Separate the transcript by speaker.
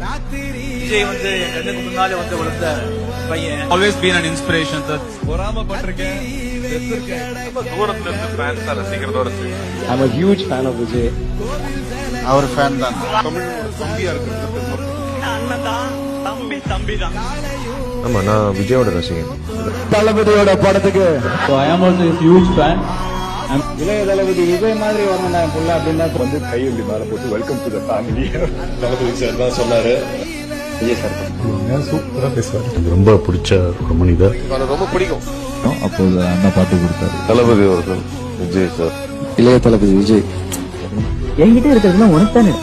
Speaker 1: விஜய் வந்து என் கண்ணுக்கு முன்னாலே வந்து வளர்ந்த பையன்.
Speaker 2: Always been an inspiration sir.
Speaker 1: பொறாமப்பட்டிருக்கேன், தூரத்துல இருந்து ஃபேன்ஸா ரசிக்கிறதோட சரி.
Speaker 3: I'm a huge fan of Vijay.
Speaker 4: அவர் ஃபேன் தான்.
Speaker 1: தமிழ் தம்பியா இருக்கிறது அண்ணன் தான், தம்பி தான்.
Speaker 5: ஆமா, நான் விஜயோட ரசிகன்.
Speaker 3: தளபதியோட படத்துக்கு
Speaker 2: So I am also a huge fan.
Speaker 3: இளைய தளபதி விஜய் மாதிரி வரணும் நான் புள்ள அப்படின்னா
Speaker 6: வந்து கையெழுதி மேல போட்டு welcome to the family Thalapathy sir தான் சொன்னாரு.
Speaker 3: விஜய் சார்
Speaker 6: சூப்பரா பேசுவாரு.
Speaker 5: ரொம்ப பிடிச்ச ஒரு மனிதர்.
Speaker 1: எனக்கு ரொம்ப பிடிக்கும்.
Speaker 4: அப்போது அண்ணா பாட்டு கொடுத்தாரு.
Speaker 5: தளபதி அவர்கள் விஜய் சார்.
Speaker 3: இளைய தளபதி விஜய்
Speaker 7: என்கிட்ட இருக்கிறதுலாம் உனக்கு தானே.